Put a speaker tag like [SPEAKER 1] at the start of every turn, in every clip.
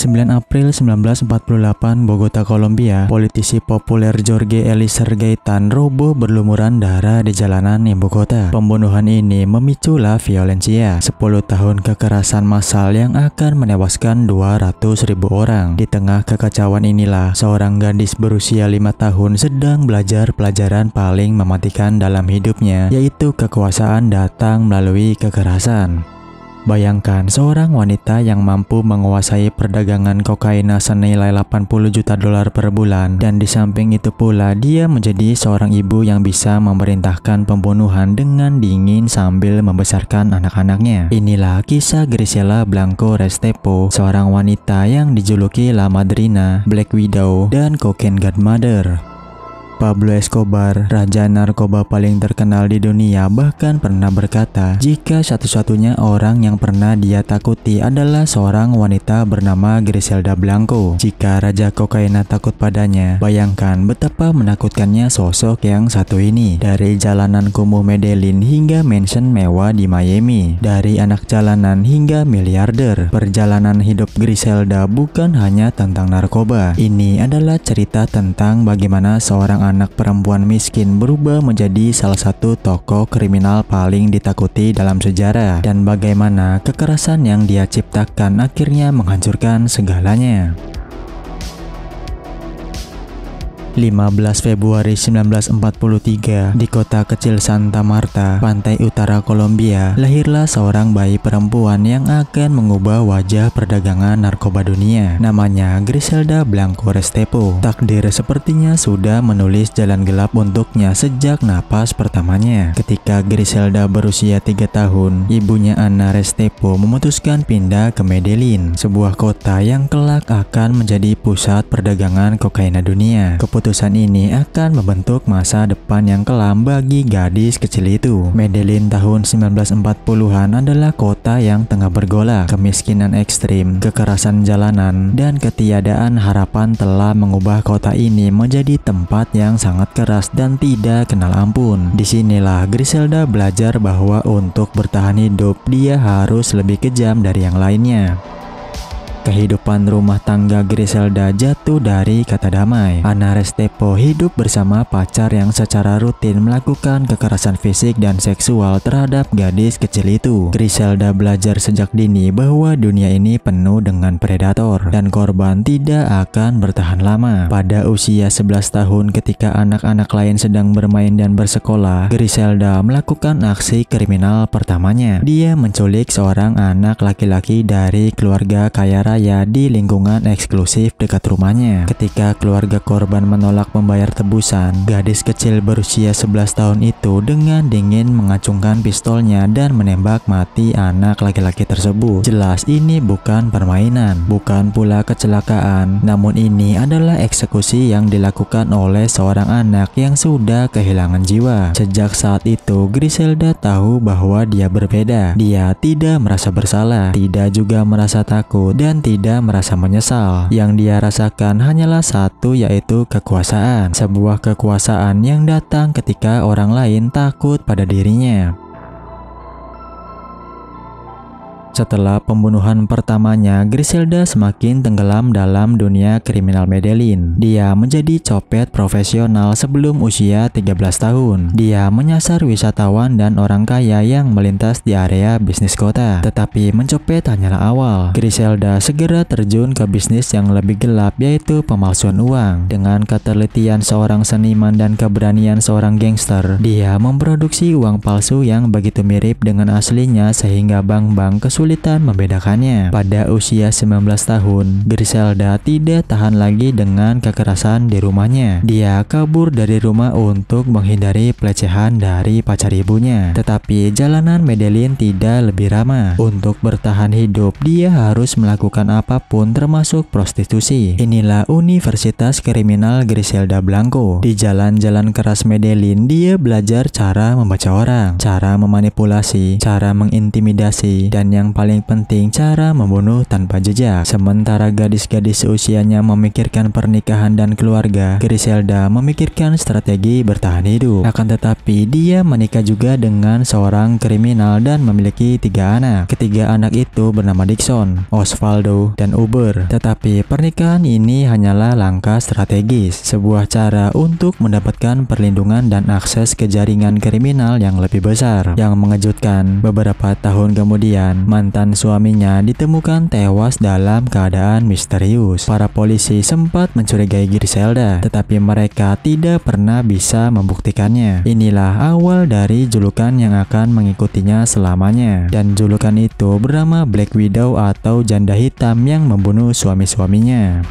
[SPEAKER 1] 9 April 1948, Bogota, Kolombia, politisi populer Jorge Eliezer Gaitán roboh berlumuran darah di jalanan ibu kota. Pembunuhan ini memicu La Violencia, 10 tahun kekerasan massal yang akan menewaskan 200.000 orang. Di tengah kekacauan inilah, seorang gadis berusia 5 tahun sedang belajar pelajaran paling mematikan dalam hidupnya, yaitu kekuasaan datang melalui kekerasan. Bayangkan seorang wanita yang mampu menguasai perdagangan kokaina senilai 80 juta dolar per bulan, dan di samping itu pula dia menjadi seorang ibu yang bisa memerintahkan pembunuhan dengan dingin sambil membesarkan anak-anaknya. Inilah kisah Griselda Blanco Restrepo, seorang wanita yang dijuluki La Madrina, Black Widow, dan Cocaine Godmother. Pablo Escobar, raja narkoba paling terkenal di dunia, bahkan pernah berkata jika satu-satunya orang yang pernah dia takuti adalah seorang wanita bernama Griselda Blanco. Jika raja kokaina takut padanya, bayangkan betapa menakutkannya sosok yang satu ini. Dari jalanan kumuh Medellin hingga mansion mewah di Miami, dari anak jalanan hingga miliarder, perjalanan hidup Griselda bukan hanya tentang narkoba. Ini adalah cerita tentang bagaimana seorang anak perempuan miskin berubah menjadi salah satu tokoh kriminal paling ditakuti dalam sejarah, dan bagaimana kekerasan yang dia ciptakan akhirnya menghancurkan segalanya. 15 Februari 1943, di kota kecil Santa Marta, pantai utara Kolombia, lahirlah seorang bayi perempuan yang akan mengubah wajah perdagangan narkoba dunia. Namanya Griselda Blanco Restrepo. Takdir sepertinya sudah menulis jalan gelap untuknya sejak napas pertamanya. Ketika Griselda berusia 3 tahun, ibunya Ana Restrepo memutuskan pindah ke Medellin, sebuah kota yang kelak akan menjadi pusat perdagangan kokaina dunia. Keputusan ini akan membentuk masa depan yang kelam bagi gadis kecil itu. Medellin tahun 1940-an adalah kota yang tengah bergolak. Kemiskinan ekstrim, kekerasan jalanan, dan ketiadaan harapan telah mengubah kota ini menjadi tempat yang sangat keras dan tidak kenal ampun. Disinilah Griselda belajar bahwa untuk bertahan hidup, dia harus lebih kejam dari yang lainnya. Kehidupan rumah tangga Griselda jatuh dari kata damai. Ana Restrepo hidup bersama pacar yang secara rutin melakukan kekerasan fisik dan seksual terhadap gadis kecil itu. Griselda belajar sejak dini bahwa dunia ini penuh dengan predator dan korban tidak akan bertahan lama. Pada usia 11 tahun ketika anak-anak lain sedang bermain dan bersekolah, Griselda melakukan aksi kriminal pertamanya. Dia menculik seorang anak laki-laki dari keluarga kaya raya di lingkungan eksklusif dekat rumahnya. Ketika keluarga korban menolak membayar tebusan, gadis kecil berusia 11 tahun itu dengan dingin mengacungkan pistolnya dan menembak mati anak laki-laki tersebut. Jelas ini bukan permainan, bukan pula kecelakaan, namun ini adalah eksekusi yang dilakukan oleh seorang anak yang sudah kehilangan jiwa. Sejak saat itu, Griselda tahu bahwa dia berbeda. Dia tidak merasa bersalah, tidak juga merasa takut, dan tidak merasa menyesal. Yang dia rasakan hanyalah satu, yaitu kekuasaan. Sebuah kekuasaan yang datang ketika orang lain takut pada dirinya. Setelah pembunuhan pertamanya, Griselda semakin tenggelam dalam dunia kriminal Medellin. Dia menjadi copet profesional sebelum usia 13 tahun. Dia menyasar wisatawan dan orang kaya yang melintas di area bisnis kota. Tetapi mencopet hanyalah awal. Griselda segera terjun ke bisnis yang lebih gelap, yaitu pemalsuan uang. Dengan ketelitian seorang seniman dan keberanian seorang gangster, dia memproduksi uang palsu yang begitu mirip dengan aslinya sehingga bank-bank kesulitan membedakannya. Pada usia 19 tahun, Griselda tidak tahan lagi dengan kekerasan di rumahnya. Dia kabur dari rumah untuk menghindari pelecehan dari pacar ibunya. Tetapi jalanan Medellin tidak lebih ramah. Untuk bertahan hidup, dia harus melakukan apapun termasuk prostitusi. Inilah Universitas Kriminal Griselda Blanco. Di jalan-jalan keras Medellin, dia belajar cara membaca orang, cara memanipulasi, cara mengintimidasi, dan yang yang paling penting cara membunuh tanpa jejak. Sementara gadis-gadis seusianya memikirkan pernikahan dan keluarga, Griselda memikirkan strategi bertahan hidup. Akan tetapi dia menikah juga dengan seorang kriminal dan memiliki 3 anak. Ketiga anak itu bernama Dixon, Osvaldo, dan Uber. Tetapi pernikahan ini hanyalah langkah strategis, sebuah cara untuk mendapatkan perlindungan dan akses ke jaringan kriminal yang lebih besar. Yang mengejutkan, beberapa tahun kemudian, mantan suaminya ditemukan tewas dalam keadaan misterius. Para polisi sempat mencurigai Griselda, tetapi mereka tidak pernah bisa membuktikannya. Inilah awal dari julukan yang akan mengikutinya selamanya. Dan julukan itu bernama Black Widow atau janda hitam yang membunuh suami-suaminya.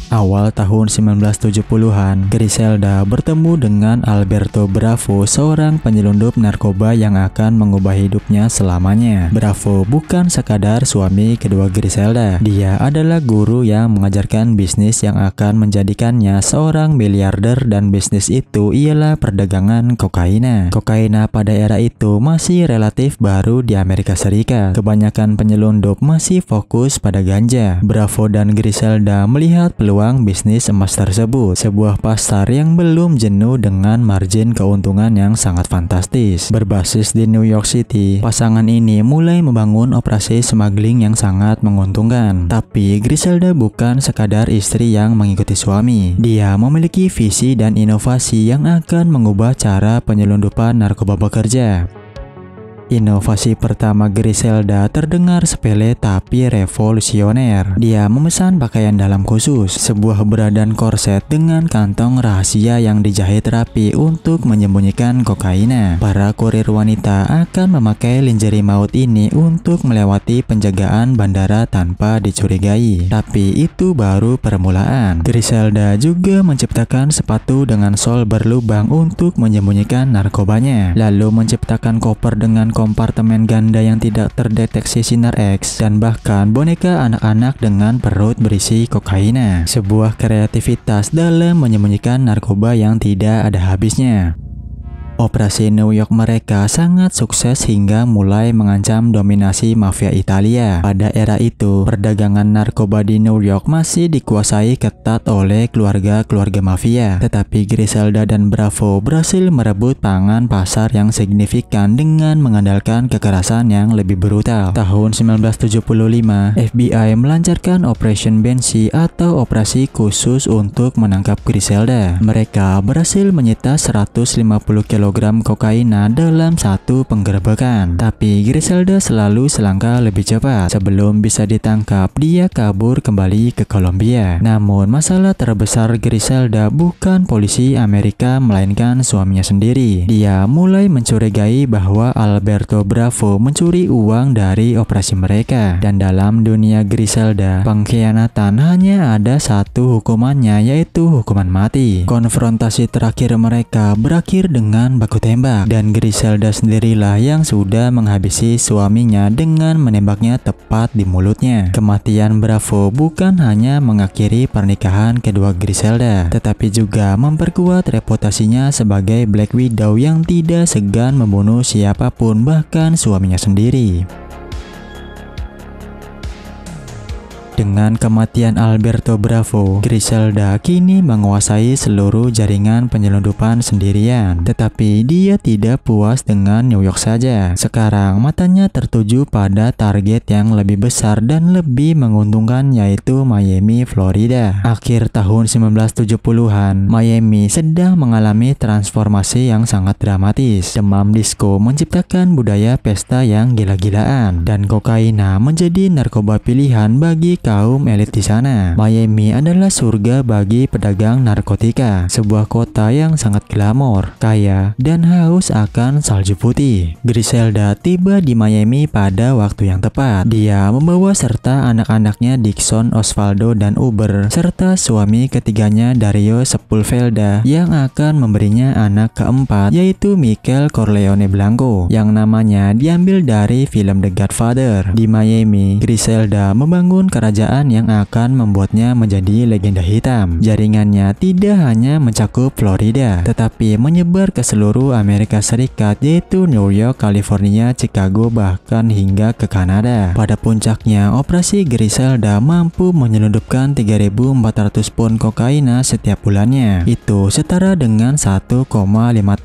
[SPEAKER 1] Awal tahun 1970-an, Griselda bertemu dengan Alberto Bravo, seorang penyelundup narkoba yang akan mengubah hidupnya selamanya. Bravo bukan sekadar suami kedua Griselda. Dia adalah guru yang mengajarkan bisnis yang akan menjadikannya seorang miliarder, dan bisnis itu ialah perdagangan kokaina. Kokaina pada era itu masih relatif baru di Amerika Serikat. Kebanyakan penyelundup masih fokus pada ganja. Bravo dan Griselda melihat peluang bisnis emas tersebut, sebuah pasar yang belum jenuh dengan margin keuntungan yang sangat fantastis. Berbasis di New York City, pasangan ini mulai membangun operasi smuggling yang sangat menguntungkan. Tapi Griselda bukan sekadar istri yang mengikuti suami. Dia memiliki visi dan inovasi yang akan mengubah cara penyelundupan narkoba bekerja. Inovasi pertama Griselda terdengar sepele tapi revolusioner. Dia memesan pakaian dalam khusus, sebuah bra dan korset dengan kantong rahasia yang dijahit rapi untuk menyembunyikan kokaina. Para kurir wanita akan memakai lingerie maut ini untuk melewati penjagaan bandara tanpa dicurigai. Tapi itu baru permulaan. Griselda juga menciptakan sepatu dengan sol berlubang untuk menyembunyikan narkobanya, lalu menciptakan koper dengan kompartemen ganda yang tidak terdeteksi sinar X, dan bahkan boneka anak-anak dengan perut berisi kokaina. Sebuah kreativitas dalam menyembunyikan narkoba yang tidak ada habisnya. Operasi New York mereka sangat sukses hingga mulai mengancam dominasi mafia Italia. Pada era itu, perdagangan narkoba di New York masih dikuasai ketat oleh keluarga-keluarga mafia. Tetapi Griselda dan Bravo berhasil merebut pangan pasar yang signifikan dengan mengandalkan kekerasan yang lebih brutal. Tahun 1975, FBI melancarkan Operation Banshee atau operasi khusus untuk menangkap Griselda. Mereka berhasil menyita 150 kg kokaina dalam satu penggerebekan. Tapi Griselda selalu selangkah lebih cepat. Sebelum bisa ditangkap, dia kabur kembali ke Kolombia. Namun masalah terbesar Griselda bukan polisi Amerika, melainkan suaminya sendiri. Dia mulai mencurigai bahwa Alberto Bravo mencuri uang dari operasi mereka. Dan dalam dunia Griselda, pengkhianatan hanya ada satu hukumannya, yaitu hukuman mati. Konfrontasi terakhir mereka berakhir dengan baku tembak, dan Griselda sendirilah yang sudah menghabisi suaminya dengan menembaknya tepat di mulutnya. Kematian Bravo bukan hanya mengakhiri pernikahan kedua Griselda, tetapi juga memperkuat reputasinya sebagai Black Widow yang tidak segan membunuh siapapun, bahkan suaminya sendiri. Dengan kematian Alberto Bravo, Griselda kini menguasai seluruh jaringan penyelundupan sendirian. Tetapi dia tidak puas dengan New York saja. Sekarang matanya tertuju pada target yang lebih besar dan lebih menguntungkan, yaitu Miami, Florida. Akhir tahun 1970-an, Miami sedang mengalami transformasi yang sangat dramatis. Demam disco menciptakan budaya pesta yang gila-gilaan, dan kokaina menjadi narkoba pilihan bagi kaum elit di sana. Miami adalah surga bagi pedagang narkotika, sebuah kota yang sangat glamor, kaya, dan haus akan salju putih. Griselda tiba di Miami pada waktu yang tepat. Dia membawa serta anak-anaknya Dixon, Osvaldo, dan Uber, serta suami ketiganya Dario Sepulveda yang akan memberinya anak keempat, yaitu Michael Corleone Blanco, yang namanya diambil dari film The Godfather. Di Miami, Griselda membangun kerajaan pekerjaan yang akan membuatnya menjadi legenda hitam. Jaringannya tidak hanya mencakup Florida, tetapi menyebar ke seluruh Amerika Serikat, yaitu New York, California, Chicago, bahkan hingga ke Kanada. Pada puncaknya, operasi Griselda mampu menyelundupkan 3.400 pon kokaina setiap bulannya. Itu setara dengan 1,5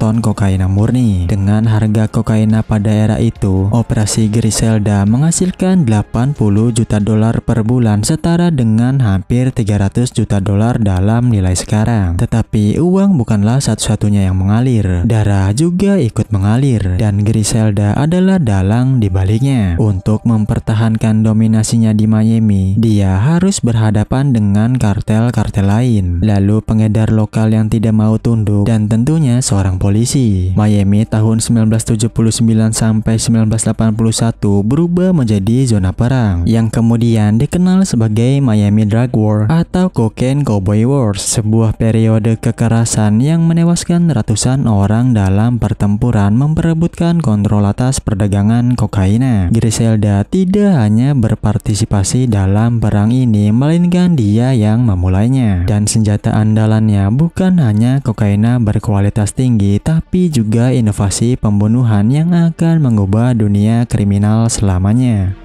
[SPEAKER 1] ton kokaina murni. Dengan harga kokaina pada era itu, operasi Griselda menghasilkan 80 juta dolar per bulan, setara dengan hampir 300 juta dolar dalam nilai sekarang. Tetapi uang bukanlah satu-satunya yang mengalir, darah juga ikut mengalir, dan Griselda adalah dalang di baliknya. Untuk mempertahankan dominasinya di Miami, dia harus berhadapan dengan kartel-kartel lain, lalu pengedar lokal yang tidak mau tunduk, dan tentunya seorang polisi. Miami tahun 1979 sampai 1981 berubah menjadi zona perang yang kemudian dikenal sebagai Miami Drug War atau Cocaine Cowboy Wars, sebuah periode kekerasan yang menewaskan ratusan orang dalam pertempuran memperebutkan kontrol atas perdagangan kokaina. Griselda tidak hanya berpartisipasi dalam perang ini, melainkan dia yang memulainya, dan senjata andalannya bukan hanya kokaina berkualitas tinggi, tapi juga inovasi pembunuhan yang akan mengubah dunia kriminal selamanya.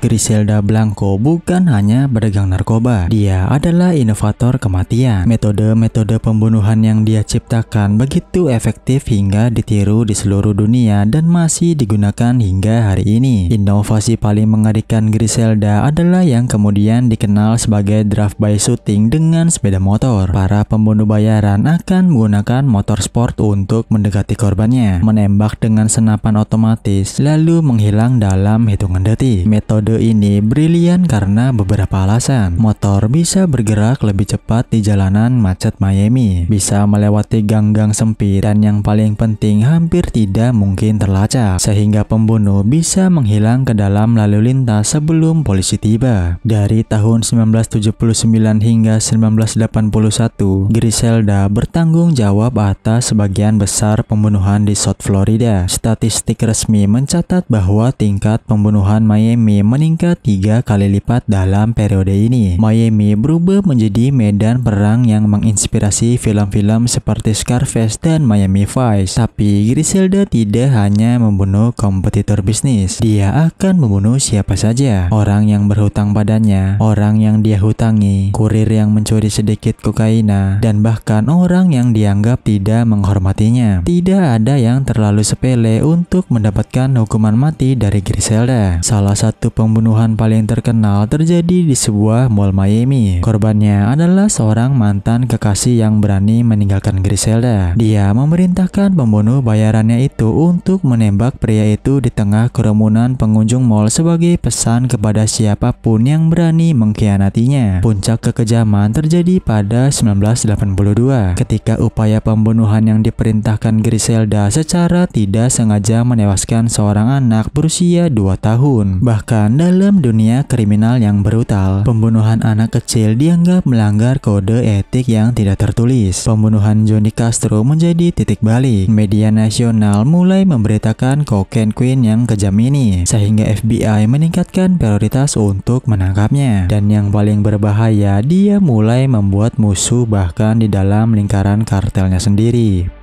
[SPEAKER 1] Griselda Blanco bukan hanya pedagang narkoba, dia adalah inovator kematian. Metode-metode pembunuhan yang dia ciptakan begitu efektif hingga ditiru di seluruh dunia dan masih digunakan hingga hari ini. Inovasi paling mengerikan Griselda adalah yang kemudian dikenal sebagai drive-by shooting dengan sepeda motor. Para pembunuh bayaran akan menggunakan motor sport untuk mendekati korbannya, menembak dengan senapan otomatis, lalu menghilang dalam hitungan detik. Metode ini brilian karena beberapa alasan. Motor bisa bergerak lebih cepat di jalanan macet Miami, bisa melewati gang-gang sempit, dan yang paling penting hampir tidak mungkin terlacak, sehingga pembunuh bisa menghilang ke dalam lalu lintas sebelum polisi tiba. Dari tahun 1979 hingga 1981, Griselda bertanggung jawab atas sebagian besar pembunuhan di South Florida. Statistik resmi mencatat bahwa tingkat pembunuhan Miami meningkat 3 kali lipat dalam periode ini. Miami berubah menjadi medan perang yang menginspirasi film-film seperti Scarface dan Miami Vice. Tapi Griselda tidak hanya membunuh kompetitor bisnis, dia akan membunuh siapa saja. Orang yang berhutang padanya, orang yang dia hutangi, kurir yang mencuri sedikit kokaina, dan bahkan orang yang dianggap tidak menghormatinya. Tidak ada yang terlalu sepele untuk mendapatkan hukuman mati dari Griselda. Salah satu pembunuhan paling terkenal terjadi di sebuah mall Miami. Korbannya adalah seorang mantan kekasih yang berani meninggalkan Griselda. Dia memerintahkan pembunuh bayarannya itu untuk menembak pria itu di tengah kerumunan pengunjung mall sebagai pesan kepada siapapun yang berani mengkhianatinya. Puncak kekejaman terjadi pada 1982 ketika upaya pembunuhan yang diperintahkan Griselda secara tidak sengaja menewaskan seorang anak berusia 2 tahun. Bahkan dalam dunia kriminal yang brutal, pembunuhan anak kecil dianggap melanggar kode etik yang tidak tertulis. Pembunuhan Johnny Castro menjadi titik balik. Media nasional mulai memberitakan Cocaine Queen yang kejam ini, sehingga FBI meningkatkan prioritas untuk menangkapnya. Dan yang paling berbahaya, dia mulai membuat musuh bahkan di dalam lingkaran kartelnya sendiri.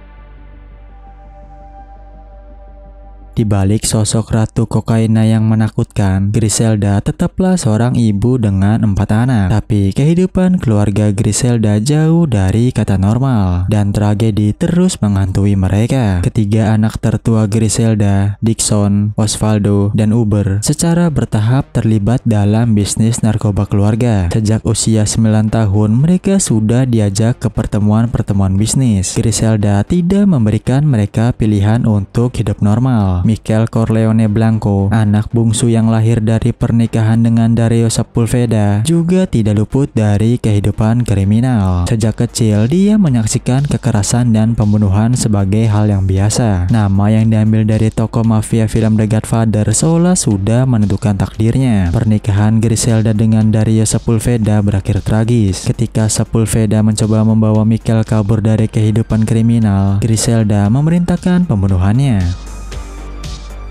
[SPEAKER 1] Di balik sosok ratu kokaina yang menakutkan, Griselda tetaplah seorang ibu dengan 4 anak. Tapi kehidupan keluarga Griselda jauh dari kata normal, dan tragedi terus menghantui mereka. Ketiga anak tertua Griselda, Dixon, Osvaldo, dan Uber, secara bertahap terlibat dalam bisnis narkoba keluarga. Sejak usia 9 tahun, mereka sudah diajak ke pertemuan-pertemuan bisnis. Griselda tidak memberikan mereka pilihan untuk hidup normal. Michael Corleone Blanco, anak bungsu yang lahir dari pernikahan dengan Dario Sepulveda, juga tidak luput dari kehidupan kriminal. Sejak kecil, dia menyaksikan kekerasan dan pembunuhan sebagai hal yang biasa. Nama yang diambil dari tokoh mafia film The Godfather seolah sudah menentukan takdirnya. Pernikahan Griselda dengan Dario Sepulveda berakhir tragis. Ketika Sepulveda mencoba membawa Michael kabur dari kehidupan kriminal, Griselda memerintahkan pembunuhannya.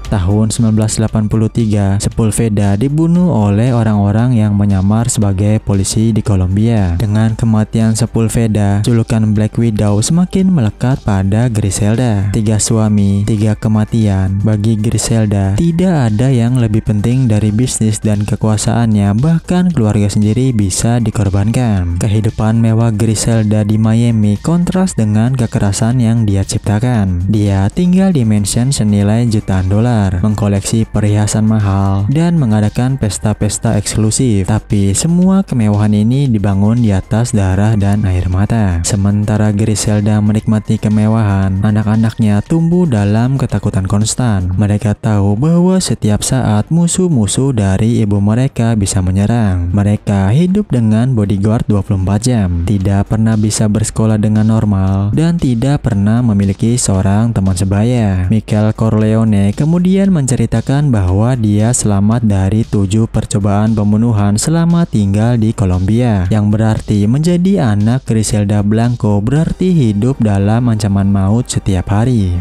[SPEAKER 1] Tahun 1983, Sepulveda dibunuh oleh orang-orang yang menyamar sebagai polisi di Kolombia. Dengan kematian Sepulveda, julukan Black Widow semakin melekat pada Griselda. 3 suami, 3 kematian. Bagi Griselda, tidak ada yang lebih penting dari bisnis dan kekuasaannya, bahkan keluarga sendiri bisa dikorbankan. Kehidupan mewah Griselda di Miami kontras dengan kekerasan yang dia ciptakan. Dia tinggal di mansion senilai jutaan dolar, mengkoleksi perhiasan mahal, dan mengadakan pesta-pesta eksklusif. Tapi semua kemewahan ini dibangun di atas darah dan air mata. Sementara Griselda menikmati kemewahan, anak-anaknya tumbuh dalam ketakutan konstan. Mereka tahu bahwa setiap saat musuh-musuh dari ibu mereka bisa menyerang. Mereka hidup dengan bodyguard 24 jam, tidak pernah bisa bersekolah dengan normal, dan tidak pernah memiliki seorang teman sebaya. Michael Corleone kemudian menceritakan bahwa dia selamat dari 7 percobaan pembunuhan selama tinggal di Kolombia, yang berarti menjadi anak Griselda Blanco berarti hidup dalam ancaman maut setiap hari.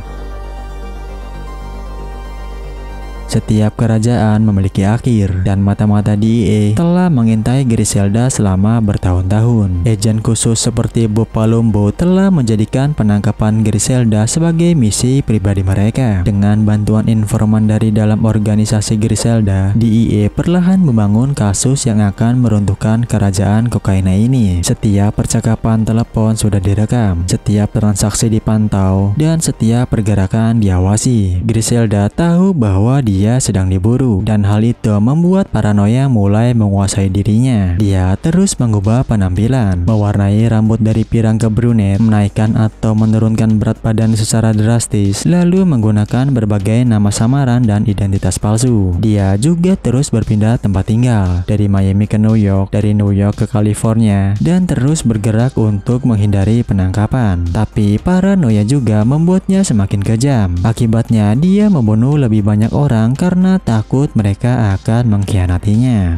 [SPEAKER 1] Setiap kerajaan memiliki akhir, dan mata-mata DEA telah mengintai Griselda selama bertahun-tahun. Agen khusus seperti Bob Palumbo telah menjadikan penangkapan Griselda sebagai misi pribadi mereka. Dengan bantuan informan dari dalam organisasi Griselda, DEA perlahan membangun kasus yang akan meruntuhkan kerajaan kokaina ini. Setiap percakapan telepon sudah direkam, setiap transaksi dipantau, dan setiap pergerakan diawasi. Griselda tahu bahwa dia sedang diburu, dan hal itu membuat paranoia mulai menguasai dirinya. Dia terus mengubah penampilan, mewarnai rambut dari pirang ke brunet, menaikkan atau menurunkan berat badan secara drastis, lalu menggunakan berbagai nama samaran dan identitas palsu. Dia juga terus berpindah tempat tinggal, dari Miami ke New York, dari New York ke California, dan terus bergerak untuk menghindari penangkapan. Tapi paranoia juga membuatnya semakin kejam. Akibatnya dia membunuh lebih banyak orang karena takut mereka akan mengkhianatinya.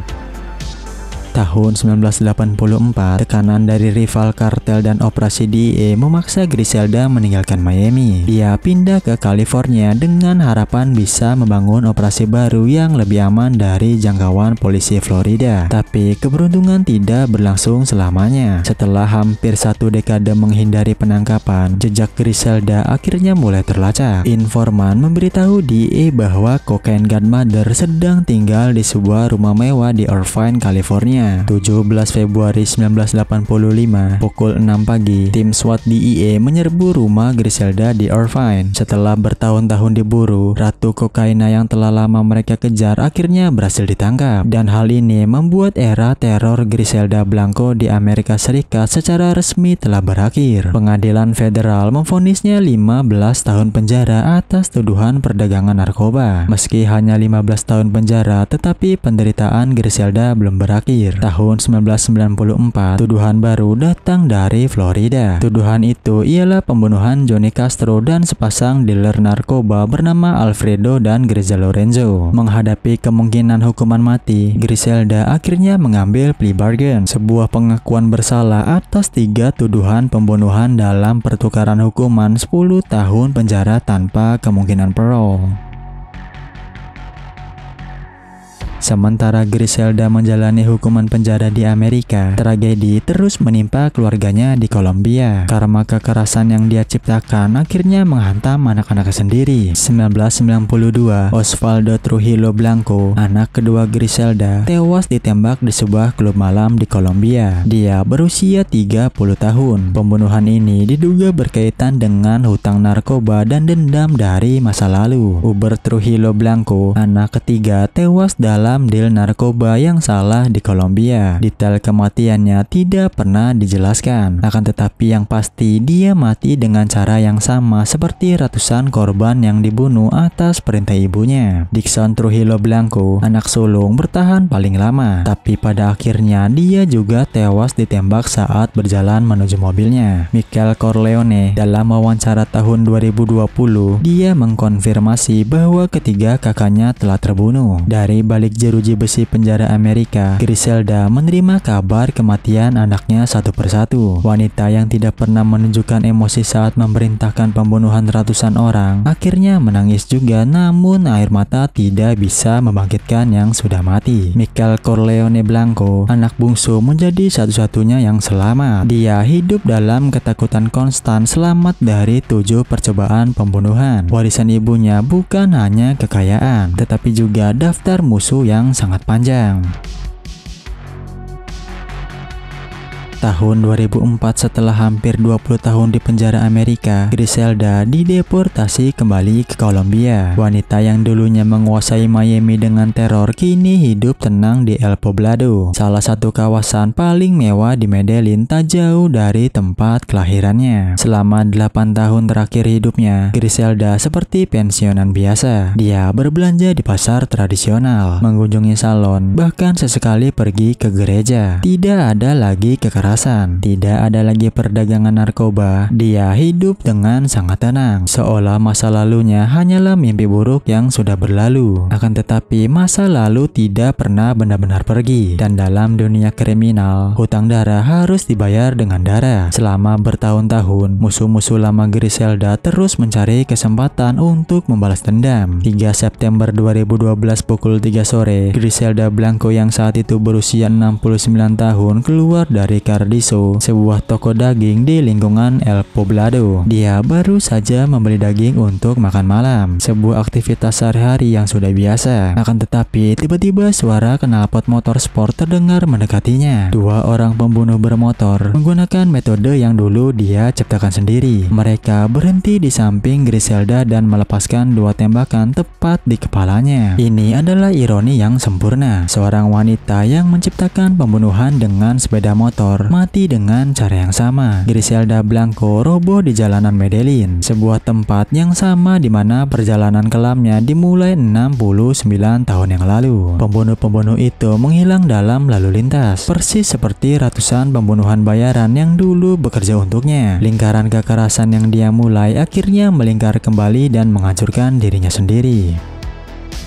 [SPEAKER 1] Tahun 1984, tekanan dari rival kartel dan operasi DEA memaksa Griselda meninggalkan Miami. Dia pindah ke California dengan harapan bisa membangun operasi baru yang lebih aman dari jangkauan polisi Florida. Tapi keberuntungan tidak berlangsung selamanya. Setelah hampir 1 dekade menghindari penangkapan, jejak Griselda akhirnya mulai terlacak. Informan memberitahu DEA bahwa Cocaine Godmother sedang tinggal di sebuah rumah mewah di Irvine, California. 17 Februari 1985, pukul 6 pagi, tim SWAT DEA menyerbu rumah Griselda di Irvine. Setelah bertahun-tahun diburu, ratu kokaina yang telah lama mereka kejar akhirnya berhasil ditangkap. Dan hal ini membuat era teror Griselda Blanco di Amerika Serikat secara resmi telah berakhir. Pengadilan federal memvonisnya 15 tahun penjara atas tuduhan perdagangan narkoba. Meski hanya 15 tahun penjara, tetapi penderitaan Griselda belum berakhir. Tahun 1994, tuduhan baru datang dari Florida. Tuduhan itu ialah pembunuhan Johnny Castro dan sepasang dealer narkoba bernama Alfredo dan Greza Lorenzo. Menghadapi kemungkinan hukuman mati, Griselda akhirnya mengambil plea bargain, sebuah pengakuan bersalah atas 3 tuduhan pembunuhan dalam pertukaran hukuman 10 tahun penjara tanpa kemungkinan parole. Sementara Griselda menjalani hukuman penjara di Amerika, tragedi terus menimpa keluarganya di Kolombia. Karena kekerasan yang dia ciptakan akhirnya menghantam anak-anaknya sendiri. 1992, Osvaldo Trujillo Blanco, anak kedua Griselda, tewas ditembak di sebuah klub malam di Kolombia. Dia berusia 30 tahun. Pembunuhan ini diduga berkaitan dengan hutang narkoba dan dendam dari masa lalu. Hubert Trujillo Blanco, anak ketiga, tewas dalam deal narkoba yang salah di Kolombia. Detail kematiannya tidak pernah dijelaskan. Akan tetapi yang pasti dia mati dengan cara yang sama seperti ratusan korban yang dibunuh atas perintah ibunya. Dixon Trujillo Blanco, anak sulung, bertahan paling lama. Tapi pada akhirnya dia juga tewas ditembak saat berjalan menuju mobilnya. Michael Corleone, dalam wawancara tahun 2020, dia mengkonfirmasi bahwa ketiga kakaknya telah terbunuh. Dari balik jeruji besi penjara Amerika, Griselda menerima kabar kematian anaknya satu persatu. Wanita yang tidak pernah menunjukkan emosi saat memerintahkan pembunuhan ratusan orang akhirnya menangis juga, namun air mata tidak bisa membangkitkan yang sudah mati. Michael Corleone Blanco, anak bungsu, menjadi satu-satunya yang selamat. Dia hidup dalam ketakutan konstan selamat dari 7 percobaan pembunuhan. Warisan ibunya bukan hanya kekayaan, tetapi juga daftar musuh yang sangat panjang. Tahun 2004, setelah hampir 20 tahun di penjara Amerika, Griselda dideportasi kembali ke Kolombia. Wanita yang dulunya menguasai Miami dengan teror kini hidup tenang di El Poblado, salah satu kawasan paling mewah di Medellin, tak jauh dari tempat kelahirannya. Selama 8 tahun terakhir hidupnya, Griselda seperti pensiunan biasa. Dia berbelanja di pasar tradisional, mengunjungi salon, bahkan sesekali pergi ke gereja. Tidak ada lagi kekerasan, tidak ada lagi perdagangan narkoba. Dia hidup dengan sangat tenang, seolah masa lalunya hanyalah mimpi buruk yang sudah berlalu. Akan tetapi masa lalu tidak pernah benar-benar pergi, dan dalam dunia kriminal, hutang darah harus dibayar dengan darah. Selama bertahun-tahun, musuh-musuh lama Griselda terus mencari kesempatan untuk membalas dendam. 3 September 2012 pukul 3 sore, Griselda Blanco yang saat itu berusia 69 tahun keluar dari Cardizo, sebuah toko daging di lingkungan El Poblado. Dia baru saja membeli daging untuk makan malam, sebuah aktivitas sehari-hari yang sudah biasa. Akan tetapi tiba-tiba suara knalpot motor sport terdengar mendekatinya. 2 orang pembunuh bermotor menggunakan metode yang dulu dia ciptakan sendiri. Mereka berhenti di samping Griselda dan melepaskan 2 tembakan tepat di kepalanya. Ini adalah ironi yang sempurna. Seorang wanita yang menciptakan pembunuhan dengan sepeda motor mati dengan cara yang sama. Griselda Blanco roboh di jalanan Medellin, sebuah tempat yang sama di mana perjalanan kelamnya dimulai 69 tahun yang lalu. Pembunuh-pembunuh itu menghilang dalam lalu lintas, persis seperti ratusan pembunuhan bayaran yang dulu bekerja untuknya. Lingkaran kekerasan yang dia mulai akhirnya melingkar kembali dan menghancurkan dirinya sendiri.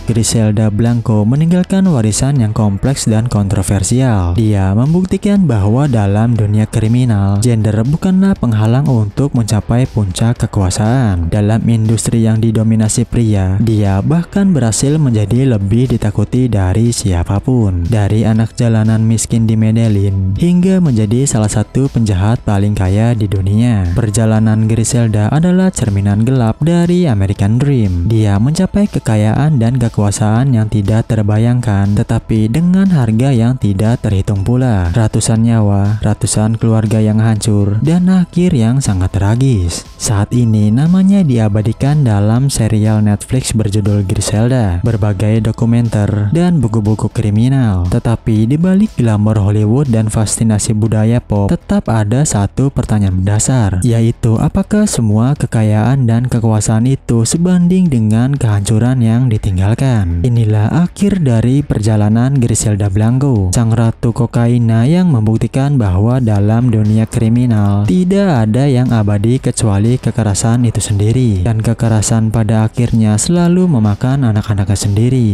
[SPEAKER 1] Griselda Blanco meninggalkan warisan yang kompleks dan kontroversial. Dia membuktikan bahwa dalam dunia kriminal, gender bukanlah penghalang untuk mencapai puncak kekuasaan. Dalam industri yang didominasi pria, dia bahkan berhasil menjadi lebih ditakuti dari siapapun. Dari anak jalanan miskin di Medellin hingga menjadi salah satu penjahat paling kaya di dunia. Perjalanan Griselda adalah cerminan gelap dari American Dream. Dia mencapai kekayaan dan kekuasaan yang tidak terbayangkan, tetapi dengan harga yang tidak terhitung pula. Ratusan nyawa, ratusan keluarga yang hancur, dan akhir yang sangat tragis. Saat ini namanya diabadikan dalam serial Netflix berjudul Griselda, berbagai dokumenter, dan buku-buku kriminal. Tetapi di balik glamor Hollywood dan fascinasi budaya pop, tetap ada satu pertanyaan mendasar, yaitu apakah semua kekayaan dan kekuasaan itu sebanding dengan kehancuran yang ditinggalkan? Inilah akhir dari perjalanan Griselda Blanco, sang ratu kokaina yang membuktikan bahwa dalam dunia kriminal tidak ada yang abadi kecuali kekerasan itu sendiri, dan kekerasan pada akhirnya selalu memakan anak-anaknya sendiri.